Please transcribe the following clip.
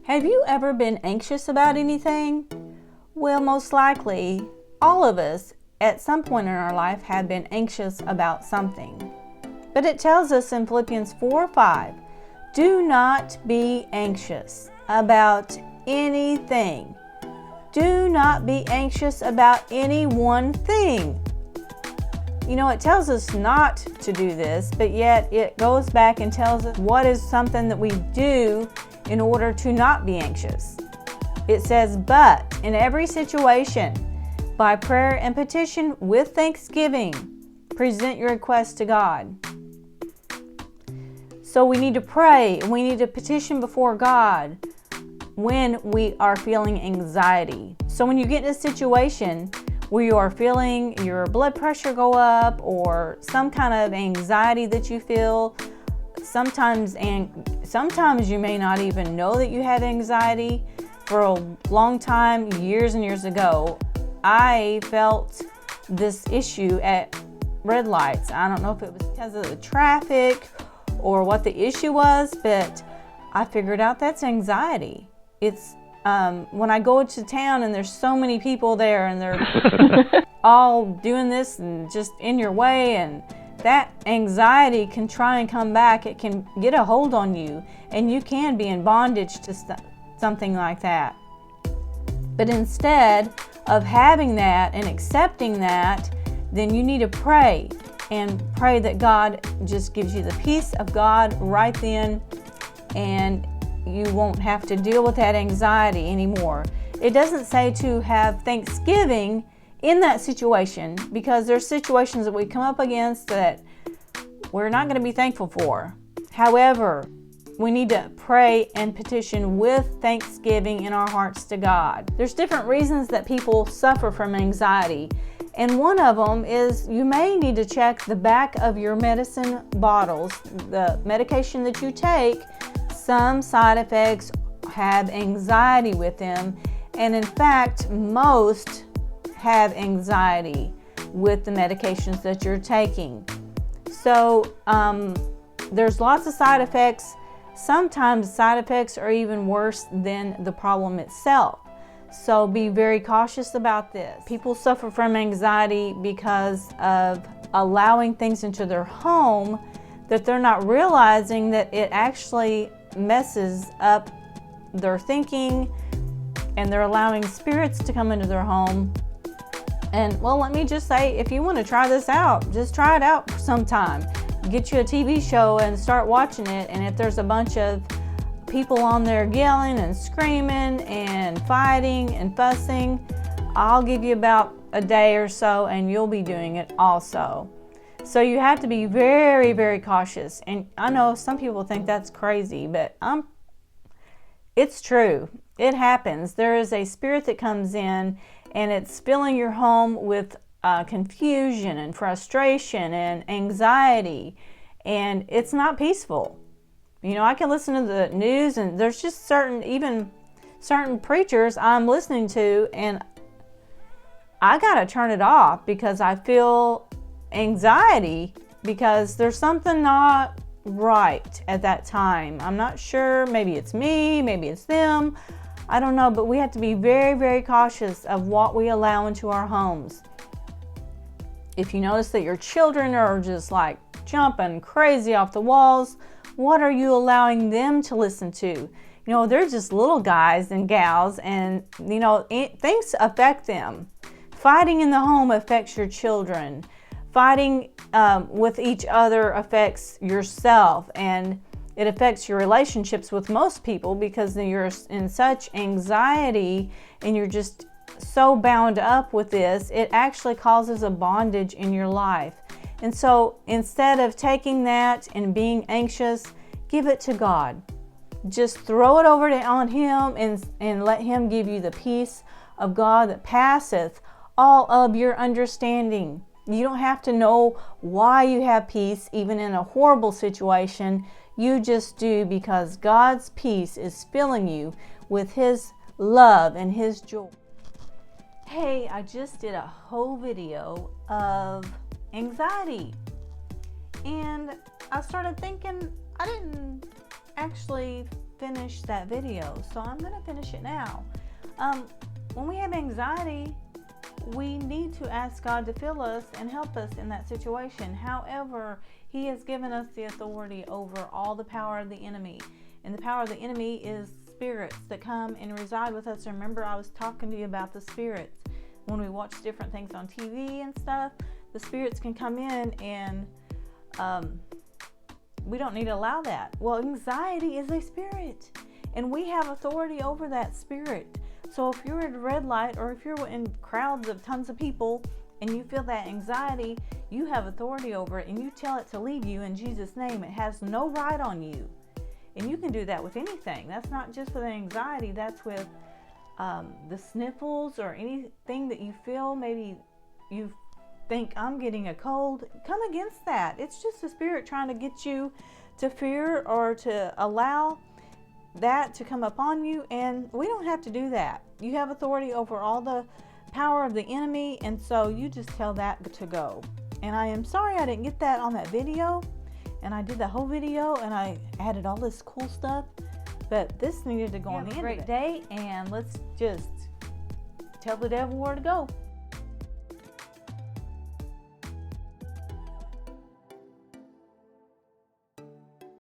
Have you ever been anxious about anything? Well, most likely, all of us at some point in our life have been anxious about something. But it tells us in Philippians 4:5, do not be anxious about anything. Do not be anxious about any one thing. You know, it tells us not to do this, but yet it goes back and tells us what is something that we do in order to not be anxious. It says, but in every situation, by prayer and petition with thanksgiving, present your requests to God. So we need to pray, and we need to petition before God when we are feeling anxiety. So when you get in a situation where you are feeling your blood pressure go up or some kind of anxiety that you feel, sometimes you may not even know that you have anxiety. For a long time, years and years ago, I felt this issue at red lights. I don't know if it was because of the traffic or what the issue was, but I figured out that's anxiety. It's when I go to town and there's so many people there and they're all doing this and just in your way, and that anxiety can try and come back. It can get a hold on you and you can be in bondage to something like that. But instead of having that and accepting that, then you need to pray and pray that God just gives you the peace of God right then, and you won't have to deal with that anxiety anymore. It doesn't say to have thanksgiving in that situation, because there's situations that we come up against that we're not going to be thankful for. However, we need to pray and petition with thanksgiving in our hearts to God. There's different reasons that people suffer from anxiety, and one of them is you may need to check the back of your medicine bottles, the medication that you take. Some side effects have anxiety with them, and in fact, most have anxiety with the medications that you're taking. So there's lots of side effects. Sometimes side effects are even worse than the problem itself. So be very cautious about this. People suffer from anxiety because of allowing things into their home that they're not realizing that it actually messes up their thinking, and they're allowing spirits to come into their home. And well, let me just say, if you want to try this out, just try it out sometime. Get you a TV show and start watching it, and if there's a bunch of people on there yelling and screaming and fighting and fussing, I'll give you about a day or so and you'll be doing it also. So you have to be very, very cautious. And I know some people think that's crazy, but it's true. It happens. There is a spirit that comes in and it's filling your home with confusion and frustration and anxiety, and it's not peaceful. You know, I can listen to the news and there's just certain preachers I'm listening to, and I gotta turn it off because I feel anxiety because there's something not right at that time. I'm not sure, maybe it's me, maybe it's them, I don't know, but we have to be very, very cautious of what we allow into our homes. If you notice that your children are just like jumping crazy off the walls, what are you allowing them to listen to? You know, they're just little guys and gals, and you know, things affect them. Fighting in the home affects your children. Fighting with each other affects yourself, and it affects your relationships with most people because you're in such anxiety and you're just so bound up with this. It actually causes a bondage in your life. And so instead of taking that and being anxious, give it to God. Just throw it over on Him and let Him give you the peace of God that passeth all of your understanding. You don't have to know why you have peace, even in a horrible situation. You just do, because God's peace is filling you with His love and His joy. Hey, I just did a whole video of anxiety, and I started thinking I didn't actually finish that video, so I'm going to finish it now. When we have anxiety, we need to ask God to fill us and help us in that situation. However, He has given us the authority over all the power of the enemy. And the power of the enemy is spirits that come and reside with us. Remember, I was talking to you about the spirits. When we watch different things on TV and stuff, the spirits can come in, and we don't need to allow that. Well, anxiety is a spirit, and we have authority over that spirit. So if you're at a red light, or if you're in crowds of tons of people and you feel that anxiety, you have authority over it, and you tell it to leave you in Jesus' name. It has no right on you. And you can do that with anything. That's not just with anxiety. That's with the sniffles or anything that you feel. Maybe you think, I'm getting a cold. Come against that. It's just a spirit trying to get you to fear or to allow that to come upon you, and we don't have to do that. You have authority over all the power of the enemy, and so you just tell that to go. And I am sorry I didn't get that on that video, and I did the whole video and I added all this cool stuff, but this needed to go on the end of it. Have a great day, and let's just tell the devil where to go.